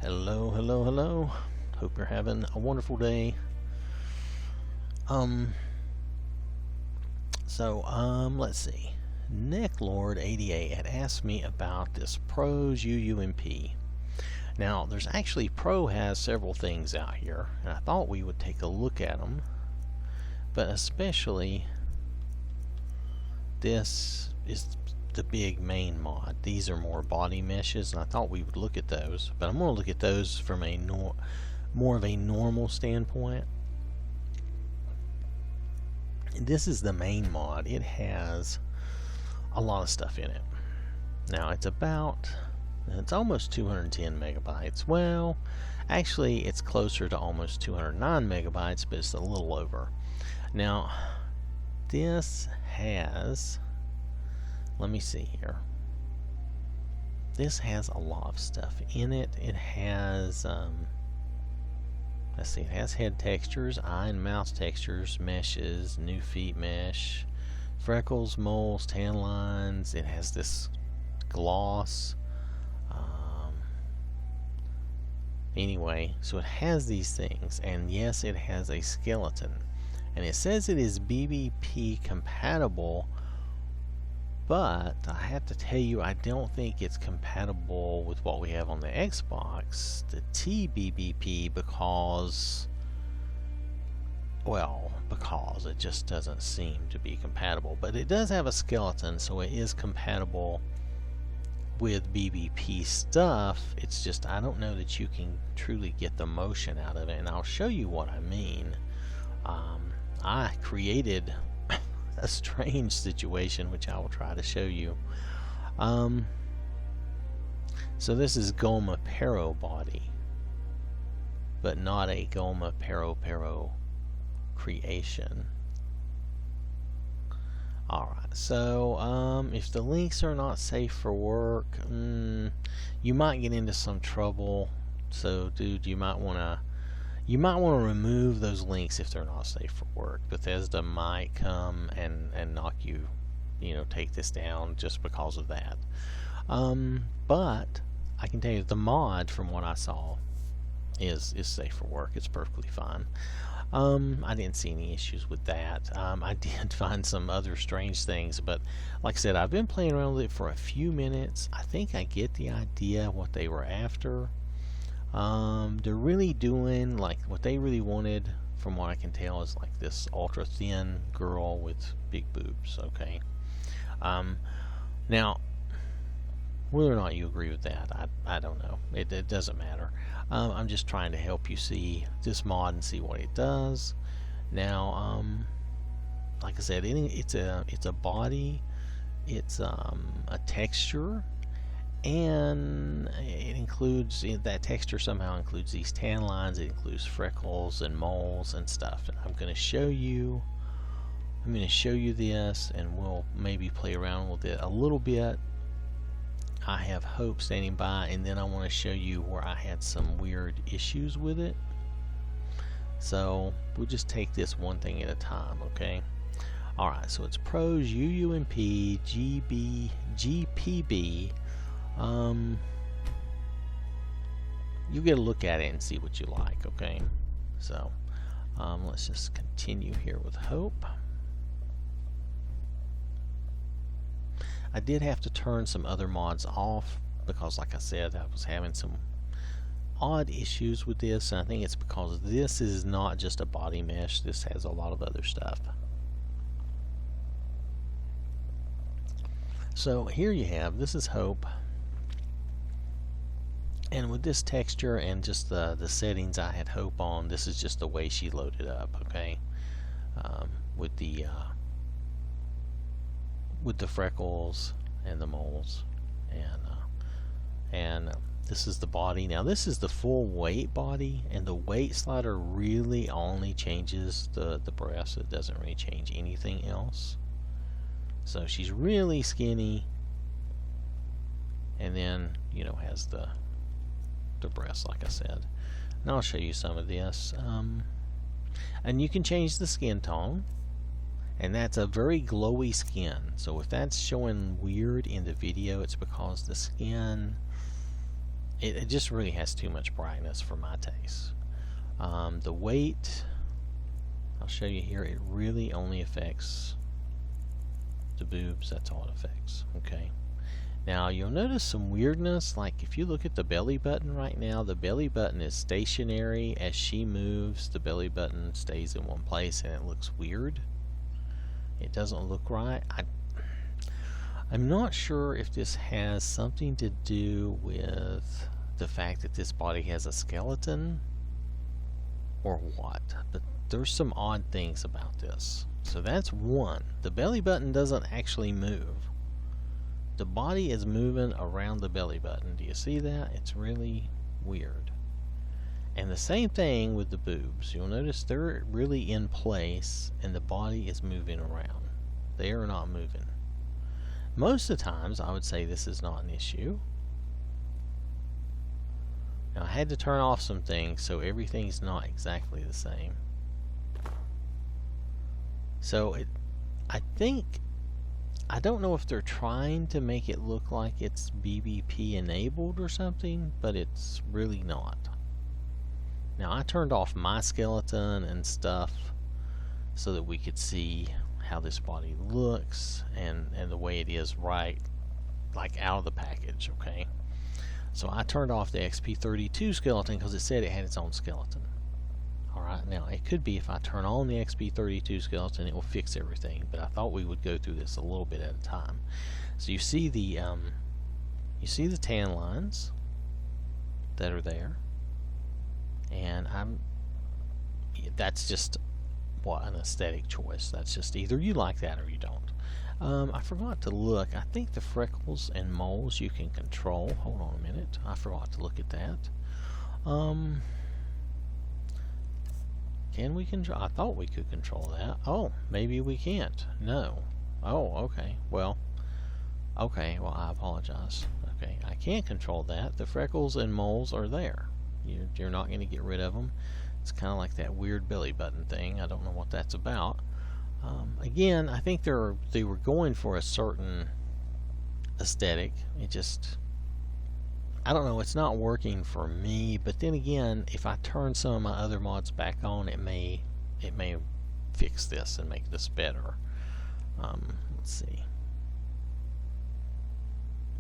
Hello, hello, hello. Hope you're having a wonderful day. Let's see. Necklord88 had asked me about this Pros UUNP. Now, there's actually Pro has several things out here, and I thought we would take a look at them. But especially, this is the big main mod. These are more body meshes, and I thought we would look at those. But I'm going to look at those from a more of a normal standpoint. This is the main mod. It has a lot of stuff in it. Now it's almost 210 megabytes. Well, actually it's closer to almost 209 megabytes, but it's a little over. Now this has, let me see here. This has a lot of stuff in it. It has let's see, it has head textures, eye and mouth textures, meshes, new feet mesh, freckles, moles, tan lines. It has this gloss. Anyway, so it has these things, and yes, it has a skeleton, and it says it is BBP compatible, but I have to tell you, I don't think it's compatible with what we have on the Xbox, the TBBP, because it just doesn't seem to be compatible. But it does have a skeleton, so it is compatible with BBP stuff. It's just, I don't know that you can truly get the motion out of it, and I'll show you what I mean. I created a strange situation, which I will try to show you. So this is Goma Pero body, but not a Goma Pero creation. Alright, so if the links are not safe for work, you might get into some trouble. So dude, you might want to remove those links if they're not safe for work. Bethesda might come and knock you, take this down just because of that. But I can tell you the mod, from what I saw, is safe for work. It's perfectly fine. I didn't see any issues with that. I did find some other strange things, but like I said, I've been playing around with it for a few minutes. I think I get the idea what they were after. They're really doing, like, what they really wanted, from what I can tell, is like this ultra thin girl with big boobs. Okay. Now, whether or not you agree with that, I don't know. It doesn't matter. I'm just trying to help you see this mod and see what it does. Now, like I said, it's a body, it's a texture, and it includes, that texture somehow includes these tan lines. It includes freckles and moles and stuff. And I'm going to show you this, and we'll maybe play around with it a little bit. I have Hope standing by, and then I want to show you where I had some weird issues with it. So we'll just take this one thing at a time, okay? Alright, so it's Pros UUNP GPB. You get a look at it and see what you like, okay? So let's just continue here with Hope. I did have to turn some other mods off because, like I said, I was having some odd issues with this, and I think it's because this is not just a body mesh. This has a lot of other stuff. So here you have, this is Hope, and with this texture and just the settings I had Hope on, this is just the way she loaded up, okay? With the freckles and the moles, and this is the body. Now this is the full weight body, and the weight slider really only changes the breasts. It doesn't really change anything else. So she's really skinny, and then has the breasts, like I said. And I'll show you some of this, and you can change the skin tone. And that's a very glowy skin. So if that's showing weird in the video, it's because the skin it just really has too much brightness for my taste. The weight, I'll show you here, it really only affects the boobs. That's all it affects. Okay. Now you'll notice some weirdness, like if you look at the belly button right now, the belly button is stationary. As she moves, the belly button stays in one place and it looks weird. It doesn't look right. I'm not sure if this has something to do with the fact that this body has a skeleton or what, but there's some odd things about this. So that's one. The belly button doesn't actually move. The body is moving around the belly button. Do you see that? It's really weird. And the same thing with the boobs. You'll notice they're really in place and the body is moving around. They are not moving. Most of the times I would say this is not an issue. Now I had to turn off some things so everything's not exactly the same. So I don't know if they're trying to make it look like it's BBP enabled or something, but it's really not. Now I turned off my skeleton and stuff so that we could see how this body looks and the way it is right, like out of the package, okay? So I turned off the XP32 skeleton because it said it had its own skeleton. Alright, now it could be if I turn on the XP32 skeleton it will fix everything, but I thought we would go through this a little bit at a time. So you see the tan lines that are there, and that's just an aesthetic choice. That's just either you like that or you don't. I forgot to look. I think the freckles and moles you can control. Hold on a minute. I forgot to look at that. Can we control? I thought we could control that. Oh, maybe we can't. No. Oh, okay. Well, I apologize. Okay, I can't control that. The freckles and moles are there. You're not going to get rid of them. It's kind of like that weird belly button thing. I don't know what that's about. Again, I think they were going for a certain aesthetic. It just, I don't know, it's not working for me. But then again, if I turn some of my other mods back on, it may fix this and make this better. Let's see.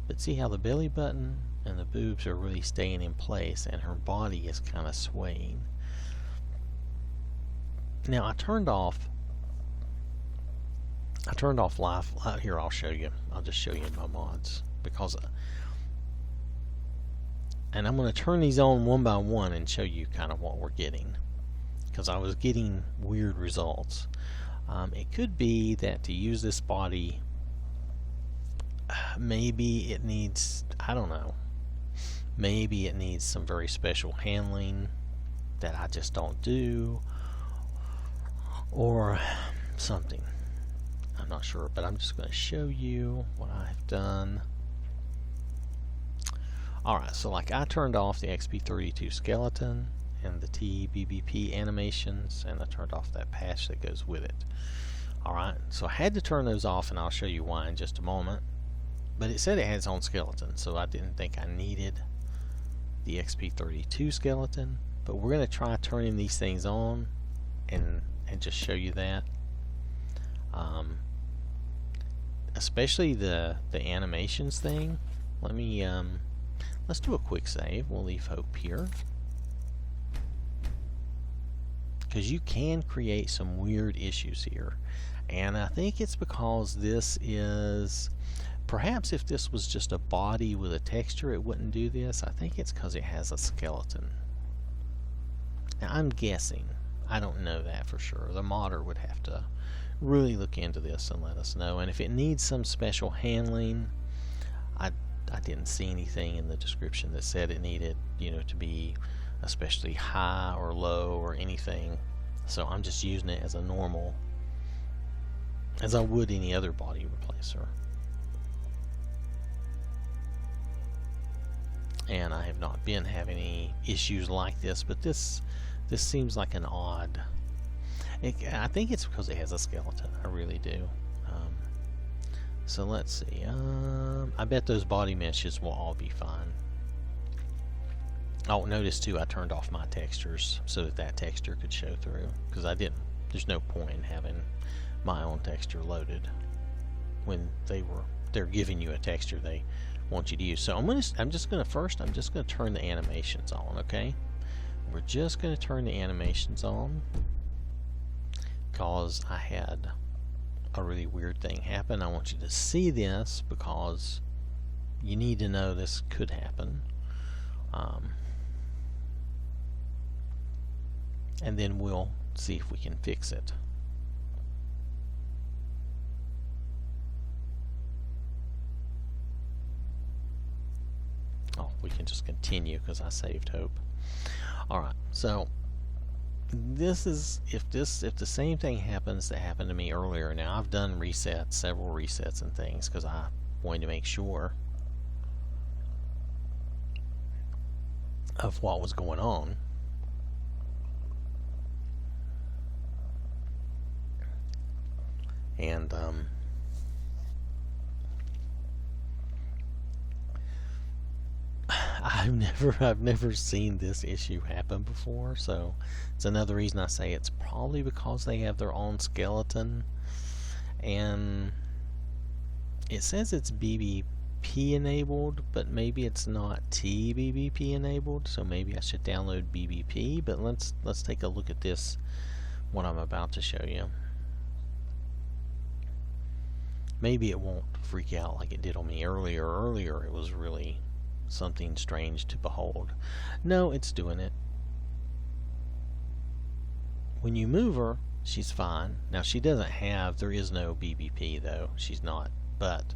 But see how the belly button and the boobs are really staying in place and her body is kind of swaying. Now I turned off live. Here, I'll show you. I'll just show you my mods because, and I'm going to turn these on one by one and show you kind of what we're getting, because I was getting weird results. It could be that to use this body, maybe it needs, I don't know, maybe it needs some very special handling that I just don't do, or something. I'm not sure, but I'm just going to show you what I've done. Alright, so like I turned off the XP32 skeleton and the TBBP animations, and I turned off that patch that goes with it. Alright, so I had to turn those off, and I'll show you why in just a moment. But it said it had its own skeleton, so I didn't think I needed the XP32 skeleton. But we're going to try turning these things on and just show you that. Especially the animations thing. Let me let's do a quick save. We'll leave hope here, because you can create some weird issues here, and I think it's because this is, perhaps if this was just a body with a texture it wouldn't do this. I think it's because it has a skeleton. Now I'm guessing, I don't know that for sure. The modder would have to really look into this and let us know. And if it needs some special handling, I didn't see anything in the description that said it needed, to be especially high or low or anything. So I'm just using it as a normal, as I would any other body replacer. And I have not been having any issues like this, but this seems like an odd. I think it's because it has a skeleton. I really do. So let's see. I bet those body meshes will all be fine. Oh, notice too, I turned off my textures so that that texture could show through, because I didn't. There's no point in having my own texture loaded when they're giving you a texture they want you to use. So I'm just gonna turn the animations on. Okay, we're just gonna turn the animations on because I had a really weird thing happen. I want you to see this because you need to know this could happen. And then we'll see if we can fix it. Oh, we can just continue because I saved hope. Alright, so this is if the same thing happens that happened to me earlier. Now I've done resets, several resets and things, because I wanted to make sure of what was going on. And I've never seen this issue happen before, so it's another reason I say it's probably because they have their own skeleton. And it says it's BBP enabled, but maybe it's not TBBP enabled, so maybe I should download BBP. But let's take a look at this, what I'm about to show you. Maybe it won't freak out like it did on me earlier. Earlier it was really something strange to behold. No, it's doing it. When you move her, she's fine. Now she doesn't have, there is no BBP though, she's not. But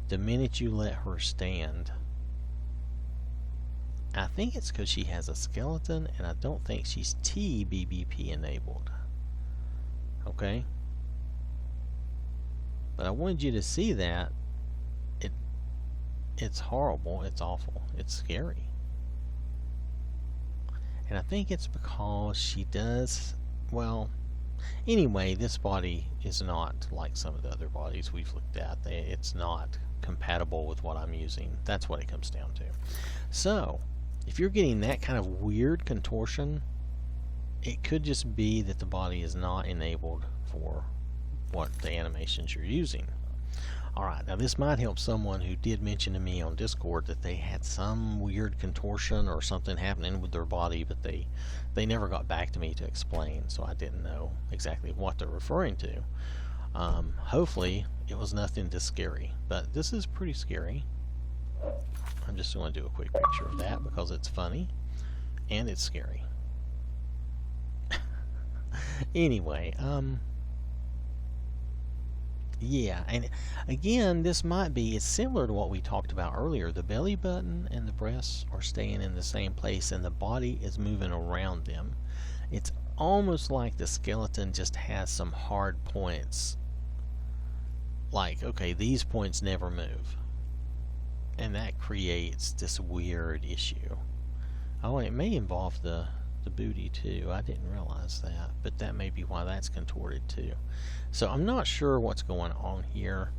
the minute you let her stand, I think it's because she has a skeleton, and I don't think she's TBBP enabled. Okay? But I wanted you to see that it's horrible, it's awful, it's scary. And I think it's because she does, well, anyway, this body is not like some of the other bodies we've looked at. It's not compatible with what I'm using. That's what it comes down to. So, if you're getting that kind of weird contortion, it could just be that the body is not enabled for what the animations you're using. Alright, now this might help someone who did mention to me on Discord that they had some weird contortion or something happening with their body, but they never got back to me to explain, so I didn't know exactly what they're referring to. Hopefully it was nothing this scary, but this is pretty scary. I'm just going to do a quick picture of that because it's funny and it's scary. Anyway, yeah, and again, this might be, it's similar to what we talked about earlier. The belly button and the breasts are staying in the same place and the body is moving around them. It's almost like the skeleton just has some hard points. Like, okay, these points never move. And that creates this weird issue. Oh, and it may involve the booty too. I didn't realize that, but that may be why that's contorted too. So I'm not sure what's going on here.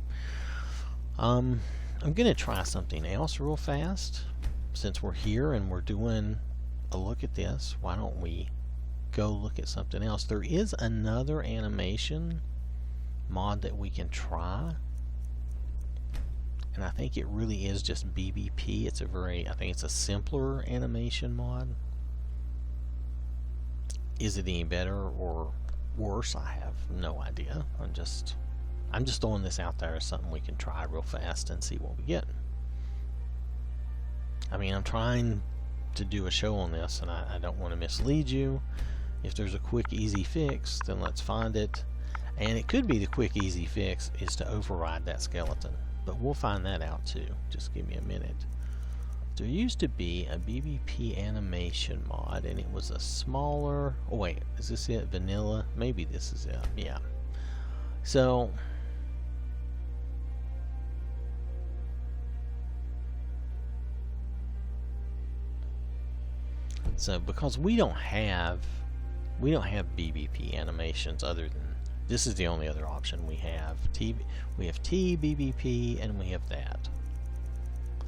I'm gonna try something else real fast. Since we're here and we're doing a look at this, why don't we go look at something else? There is another animation mod that we can try, and I think it really is just BBP. It's I think it's a simpler animation mod. Is it any better or worse? I have no idea. I'm just throwing this out there as something we can try real fast and see what we get. I mean, I'm trying to do a show on this, and I don't want to mislead you. If there's a quick, easy fix, then let's find it. And it could be the quick, easy fix is to override that skeleton. But we'll find that out too. Just give me a minute. There used to be a BBP animation mod, and it was a smaller... Oh wait, is this it? Vanilla? Maybe this is it. Yeah. So... because we don't have BBP animations other than... This is the only other option we have. We have TBBP, and we have that.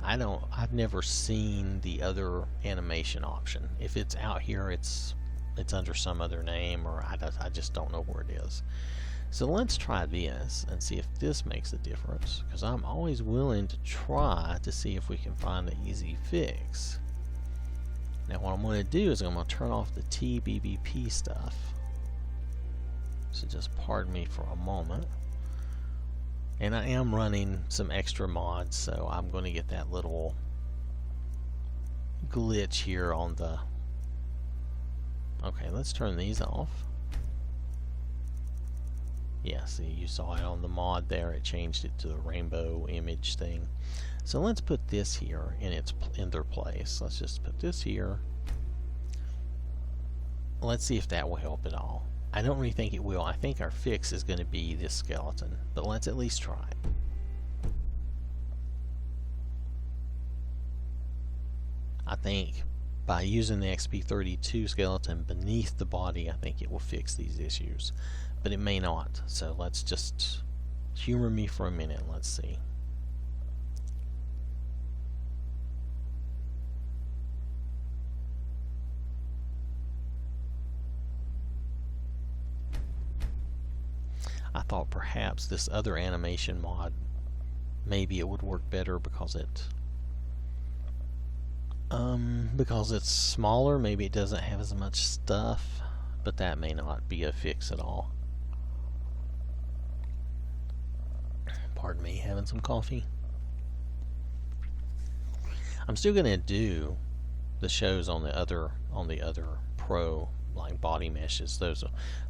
I've never seen the other animation option. If it's out here, it's under some other name, or I just don't know where it is. So let's try this and see if this makes a difference, because I'm always willing to try to see if we can find an easy fix. Now what I'm going to do is I'm going to turn off the TBBP stuff. So just pardon me for a moment. And I am running some extra mods, so I'm going to get that little glitch here on the... Okay, let's turn these off. Yeah, see, you saw it on the mod there. It changed it to the rainbow image thing. So let's put this here in their place. Let's just put this here. Let's see if that will help at all. I don't really think it will. I think our fix is going to be this skeleton, but let's at least try it. I think by using the XP32 skeleton beneath the body, I think it will fix these issues, but it may not. So let's just humor me for a minute. Let's see. I thought perhaps this other animation mod, maybe it would work better because it's smaller. Maybe it doesn't have as much stuff, but that may not be a fix at all. Pardon me, having some coffee. I'm still gonna do the shows on the other pro, like body meshes. Those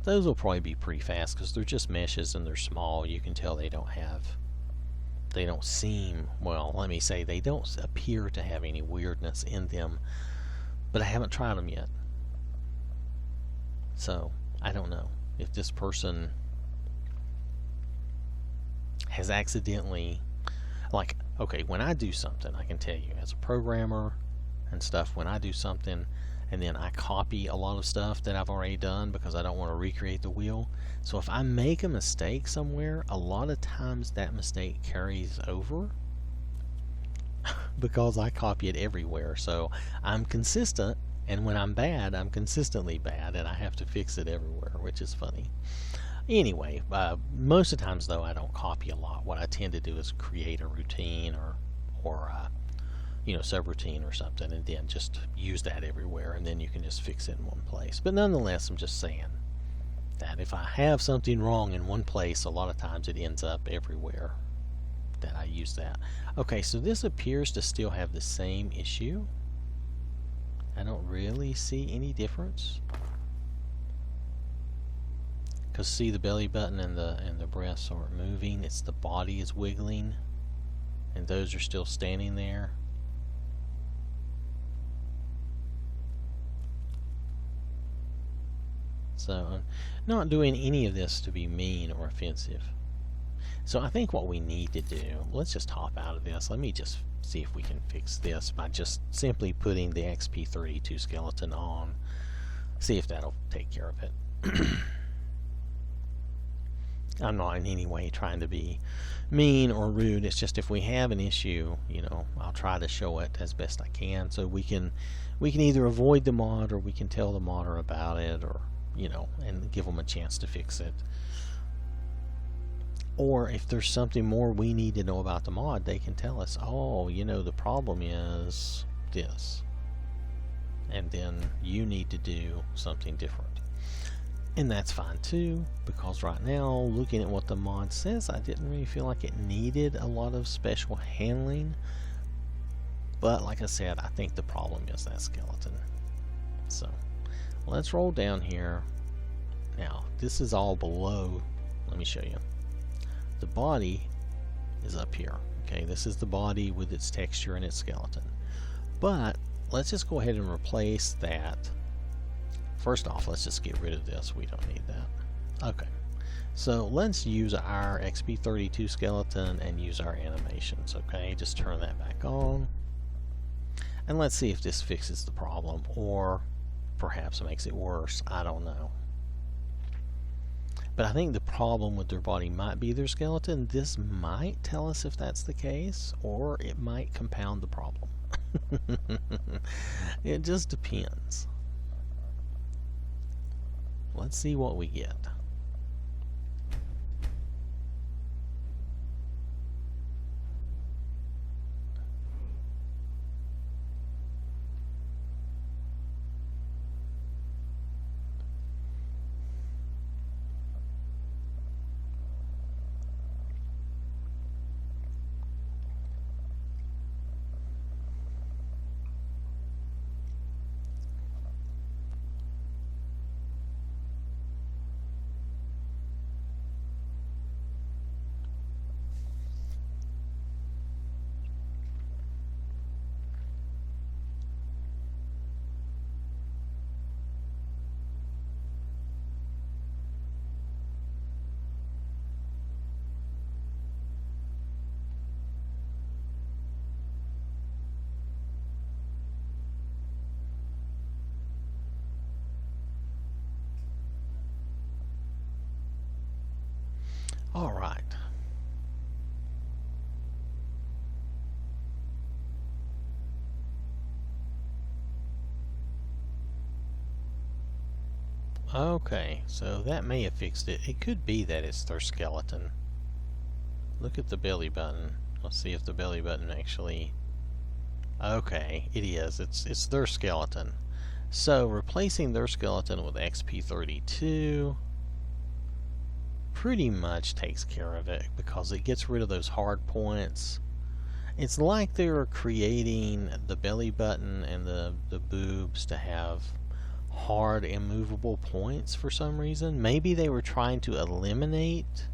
will probably be pretty fast because they're just meshes and they're small. You can tell they don't seem, well, let me say, they don't appear to have any weirdness in them, but I haven't tried them yet. So I don't know if this person has accidentally, like, okay, when I do something, I can tell you as a programmer and stuff, when I do something and then I copy a lot of stuff that I've already done because I don't want to recreate the wheel. So if I make a mistake somewhere, a lot of times that mistake carries over because I copy it everywhere. So I'm consistent, and when I'm bad, I'm consistently bad, and I have to fix it everywhere, which is funny. Anyway, most of the times though, I don't copy a lot. What I tend to do is create a routine or subroutine or something, and then just use that everywhere, and then you can just fix it in one place. But nonetheless, I'm just saying that if I have something wrong in one place, a lot of times it ends up everywhere that I use that. Okay, so this appears to still have the same issue. I don't really see any difference. Because see, the belly button and the breasts aren't moving. It's the body is wiggling, and those are still standing there. So I'm not doing any of this to be mean or offensive. So I think what we need to do, let's just hop out of this. Let me just see if we can fix this by just simply putting the XP32 skeleton on. See if that'll take care of it. I'm not in any way trying to be mean or rude. It's just if we have an issue, I'll try to show it as best I can. So we can either avoid the mod, or we can tell the modder about it, or and give them a chance to fix it. Or if there's something more we need to know about the mod, they can tell us, oh, the problem is this, and then you need to do something different. And that's fine too, because right now, looking at what the mod says, I didn't really feel like it needed a lot of special handling. But like I said, I think the problem is that skeleton. So let's roll down here. Now, this is all below. Let me show you. The body is up here. Okay, this is the body with its texture and its skeleton. But let's just go ahead and replace that. First off, let's just get rid of this. We don't need that. Okay, so let's use our XP32 skeleton and use our animations. Okay, just turn that back on. And let's see if this fixes the problem, or perhaps it makes it worse. I don't know. But I think the problem with their body might be their skeleton. This might tell us if that's the case, or it might compound the problem. It just depends. Let's see what we get. All right. Okay, so that may have fixed it. It could be that it's their skeleton. Look at the belly button. Let's see if the belly button actually... Okay, it is. It's their skeleton. So replacing their skeleton with XP32 pretty much takes care of it, because it gets rid of those hard points. It's like they're creating the belly button and the boobs to have hard immovable points for some reason. Maybe they were trying to eliminate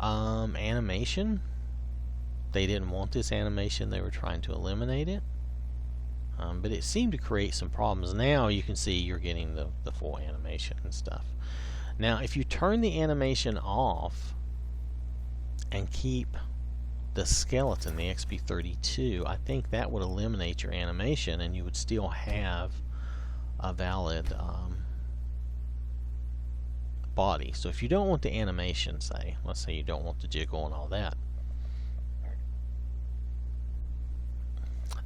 animation. They didn't want this animation, they were trying to eliminate it. But it seemed to create some problems. Now you can see you're getting the full animation and stuff. Now if you turn the animation off and keep the skeleton, the XP32, I think that would eliminate your animation and you would still have a valid body. So if you don't want the animation, let's say you don't want the jiggle and all that,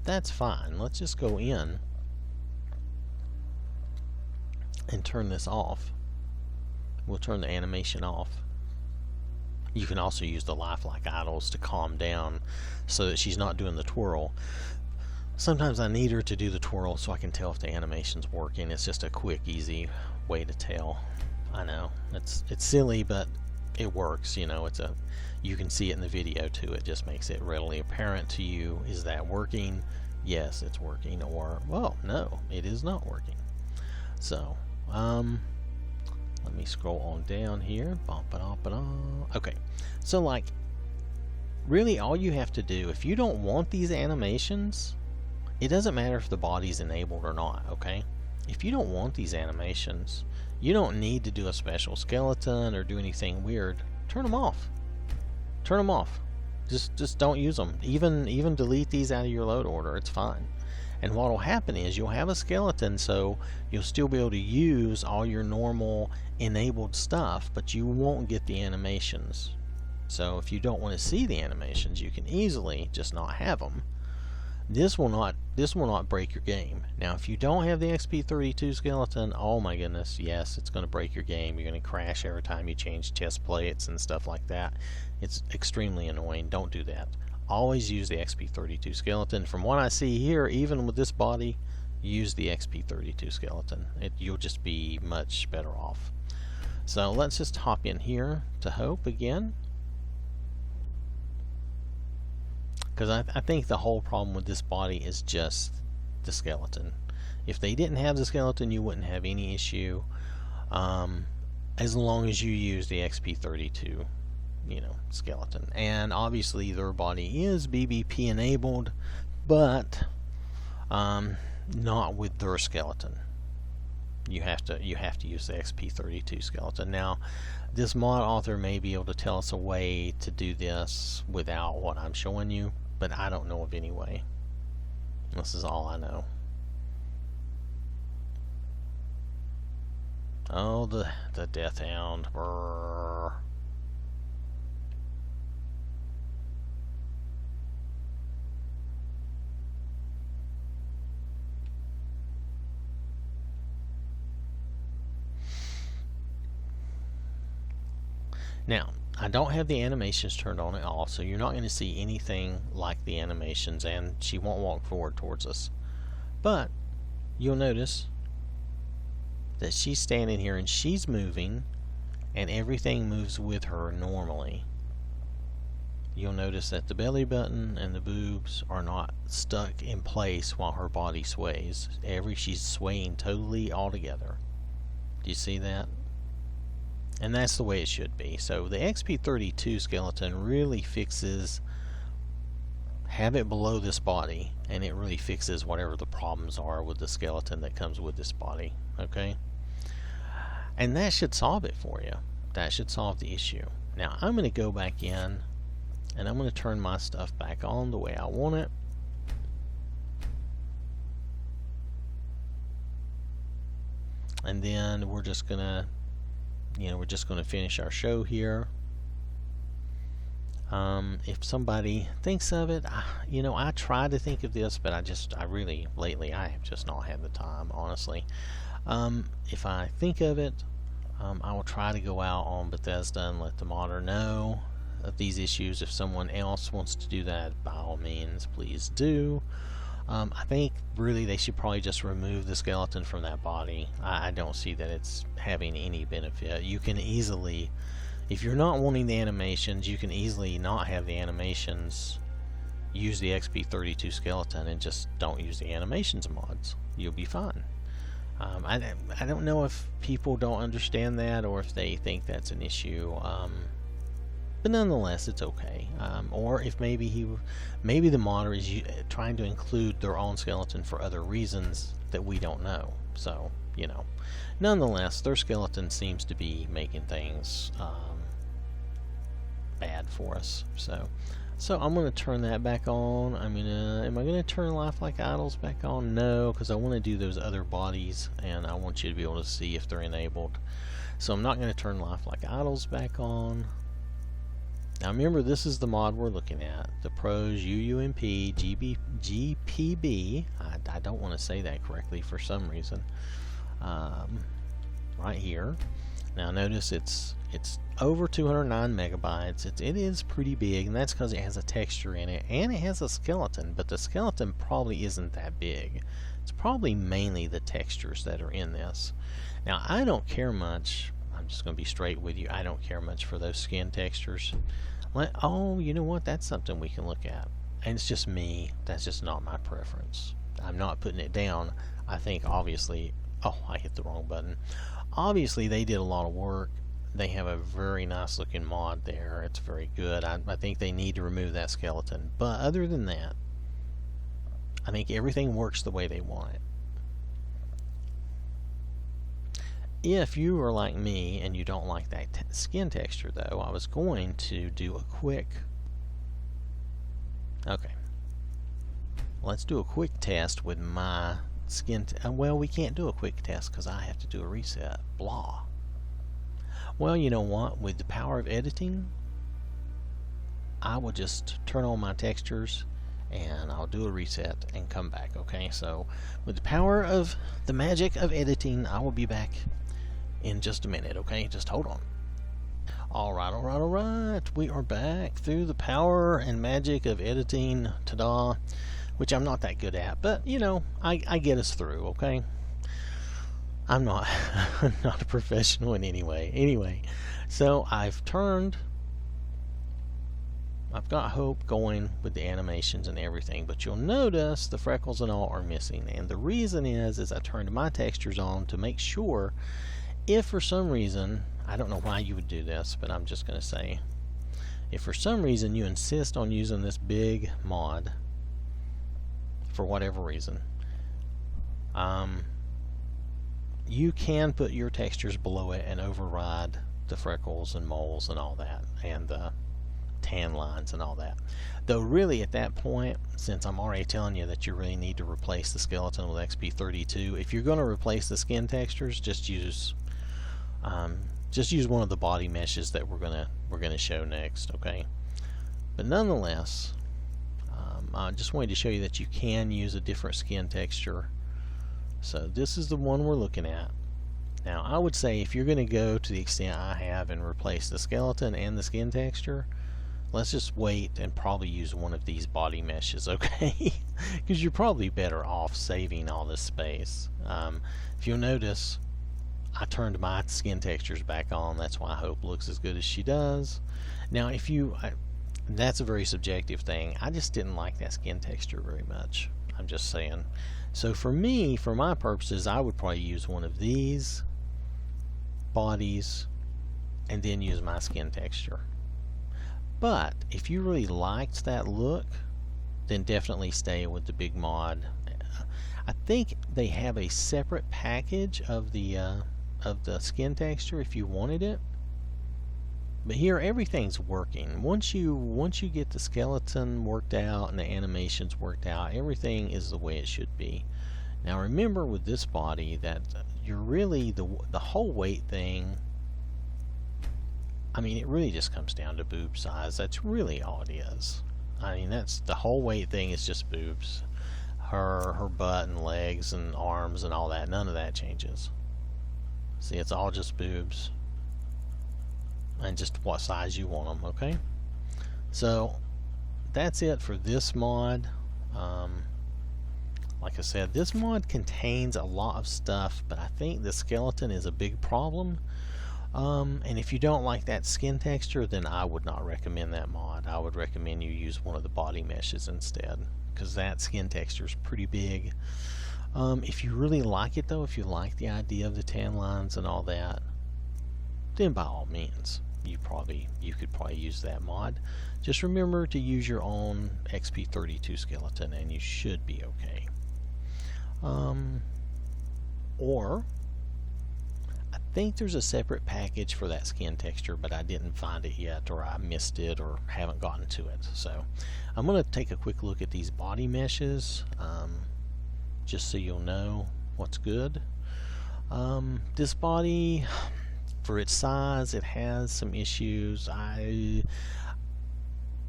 that's fine. Let's just go in and turn this off. We'll turn the animation off. You can also use the lifelike idols to calm down so that she's not doing the twirl. Sometimes I need her to do the twirl so I can tell if the animation's working. It's just a quick, easy way to tell. I know it's silly, but it works. You know, you can see it in the video too. It just makes it readily apparent to you. Is that working? Yes, it's working. Or, well, no, it is not working. So, let me scroll on down here. Okay, so like, really all you have to do, if you don't want these animations, it doesn't matter if the body's enabled or not, okay? If you don't want these animations, you don't need to do a special skeleton or do anything weird. Turn them off. Turn them off. Just don't use them. Even delete these out of your load order. It's fine. And what will happen is you'll have a skeleton, so you'll still be able to use all your normal enabled stuff, but you won't get the animations. So if you don't want to see the animations, you can easily just not have them. This will not break your game. Now if you don't have the XP32 skeleton, oh my goodness, yes, it's going to break your game. You're going to crash every time you change chest plates and stuff like that. It's extremely annoying. Don't do that. Always use the XP32 skeleton. From what I see here, even with this body, use the XP32 skeleton. You'll just be much better off. So let's just hop in here to Hope again. Because I think the whole problem with this body is just the skeleton. If they didn't have the skeleton, you wouldn't have any issue, as long as you use the XP32, skeleton. And obviously their body is BBP enabled, but not with their skeleton. You have to use the XP32 skeleton. Now, this mod author may be able to tell us a way to do this without what I'm showing you, but I don't know of any way. This is all I know. Oh, the Death Hound. Brrr. Now, I don't have the animations turned on at all, so you're not going to see anything like the animations, and she won't walk forward towards us. But you'll notice that she's standing here and she's moving, and everything moves with her normally. You'll notice that the belly button and the boobs are not stuck in place while her body sways. She's swaying totally all together. Do you see that? And that's the way it should be. So the XP32 skeleton really fixes, have it below this body, and it really fixes whatever the problems are with the skeleton that comes with this body. Okay? And that should solve it for you. That should solve the issue. Now I'm going to go back in and I'm going to turn my stuff back on the way I want it. And then we're just going to finish our show here. If somebody thinks of it, I try to think of this, but lately I have just not had the time, honestly. If I think of it, I will try to go out on Bethesda and let the modder know of these issues. If someone else wants to do that, by all means, please do. I think really they should probably just remove the skeleton from that body. I don't see that it's having any benefit. You can easily, if you're not wanting the animations, you can easily not have the animations, use the XP32 skeleton, and just don't use the animations mods. You'll be fine. I don't know if people don't understand that or if they think that's an issue. But nonetheless, it's okay. Or if maybe the modder is trying to include their own skeleton for other reasons that we don't know. So, nonetheless, their skeleton seems to be making things bad for us. So I'm going to turn that back on. Am I going to turn Life Like Idols back on? No, because I want to do those other bodies, and I want you to be able to see if they're enabled. So I'm not going to turn Life Like Idols back on. Now remember, this is the mod we're looking at, the Pros UUNP GPB. I don't want to say that correctly for some reason. Right here. Now notice it's over 209 megabytes. It is pretty big, and that's because it has a texture in it, and it has a skeleton, but the skeleton probably isn't that big. It's probably mainly the textures that are in this. Now I don't care much. I'm just going to be straight with you. I don't care much for those skin textures. Oh, you know what? That's something we can look at. And it's just me. That's just not my preference. I'm not putting it down. I think obviously... Oh, I hit the wrong button. Obviously, they did a lot of work. They have a very nice looking mod there. It's very good. I think they need to remove that skeleton. But other than that, I think everything works the way they want it. If you are like me and you don't like that skin texture, though, I was going to do a quick... Okay. Let's do a quick test with my skin... well, we can't do a quick test because I have to do a reset. Blah. Well, you know what? With the power of editing, I will just turn on my textures and I'll do a reset and come back. Okay, so with the power of the magic of editing, I will be back in just a minute. Okay, just hold on. Alright, we are back through the power and magic of editing. Ta-da. Which I'm not that good at, but I get us through. Okay, I'm not a professional in any way. Anyway, so I've got Hope going with the animations and everything, but you'll notice the freckles and all are missing, and the reason is I turned my textures on to make sure, if for some reason, I don't know why you would do this, but I'm just going to say, if for some reason you insist on using this big mod, for whatever reason, you can put your textures below it and override the freckles and moles and all that, and the tan lines and all that. Though really at that point, since I'm already telling you that you really need to replace the skeleton with XP32, if you're going to replace the skin textures, just use Just use one of the body meshes that we're gonna show next, okay? But nonetheless, I just wanted to show you that you can use a different skin texture. So this is the one we're looking at. Now I would say if you're going to go to the extent I have and replace the skeleton and the skin texture, let's just wait and probably use one of these body meshes, okay? Because you're probably better off saving all this space. If you'll notice, I turned my skin textures back on. That's why Hope looks as good as she does. Now if you that's a very subjective thing. I just didn't like that skin texture very much. I'm just saying. So for me, for my purposes, I would probably use one of these bodies and then use my skin texture. But if you really liked that look, then definitely stay with the big mod. I think they have a separate package of the skin texture if you wanted it. But here everything's working. Once you get the skeleton worked out and the animations worked out, everything is the way it should be. Now remember with this body that you're really the whole weight thing. I mean, it really just comes down to boob size. That's really all it is. I mean, that's the whole weight thing is just boobs. Her butt and legs and arms and all that. None of that changes. See, it's all just boobs. And just what size you want them, okay? So that's it for this mod. Like I said, this mod contains a lot of stuff, but I think the skeleton is a big problem. And if you don't like that skin texture, then I would not recommend that mod. I would recommend you use one of the body meshes instead, because that skin texture is pretty big. If you really like it though, if you like the idea of the tan lines and all that, then by all means you could probably use that mod. Just remember to use your own XP32 skeleton and you should be okay. Or I think there's a separate package for that skin texture, but I didn't find it yet, or I missed it, or haven't gotten to it. So I'm going to take a quick look at these body meshes, just so you'll know what's good. This body, for its size, it has some issues. I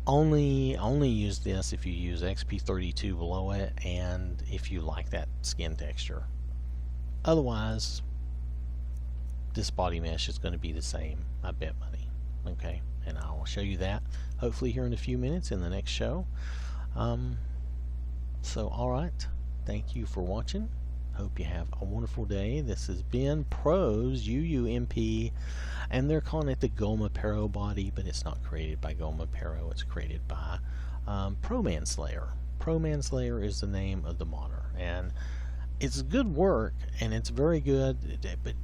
only use this if you use XP32 below it and if you like that skin texture. Otherwise, this body mesh is going to be the same, I bet money. Okay, and I'll show you that hopefully here in a few minutes in the next show. So alright, thank you for watching. Hope you have a wonderful day. This has been Pros UUNP, and they're calling it the Goma Pero body, but it's not created by Goma Pero. It's created by ProManslayer. ProManslayer is the name of the modder, and it's good work and it's very good,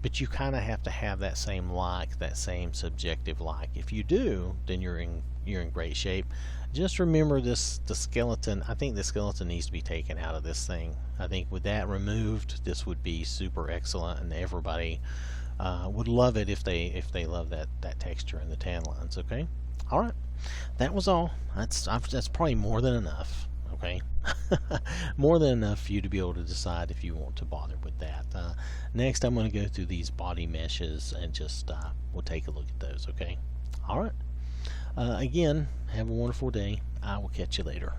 but you kind of have to have that same like, that same subjective like. If you do, then you're in great shape. Just remember the skeleton. I think the skeleton needs to be taken out of this thing. I think with that removed, this would be super excellent, and everybody would love it if they love that texture and the tan lines. Okay, all right, that was all. That's probably more than enough. Okay, more than enough for you to be able to decide if you want to bother with that. Next, I'm going to go through these body meshes and just we'll take a look at those. Okay, all right. Again, have a wonderful day. I will catch you later.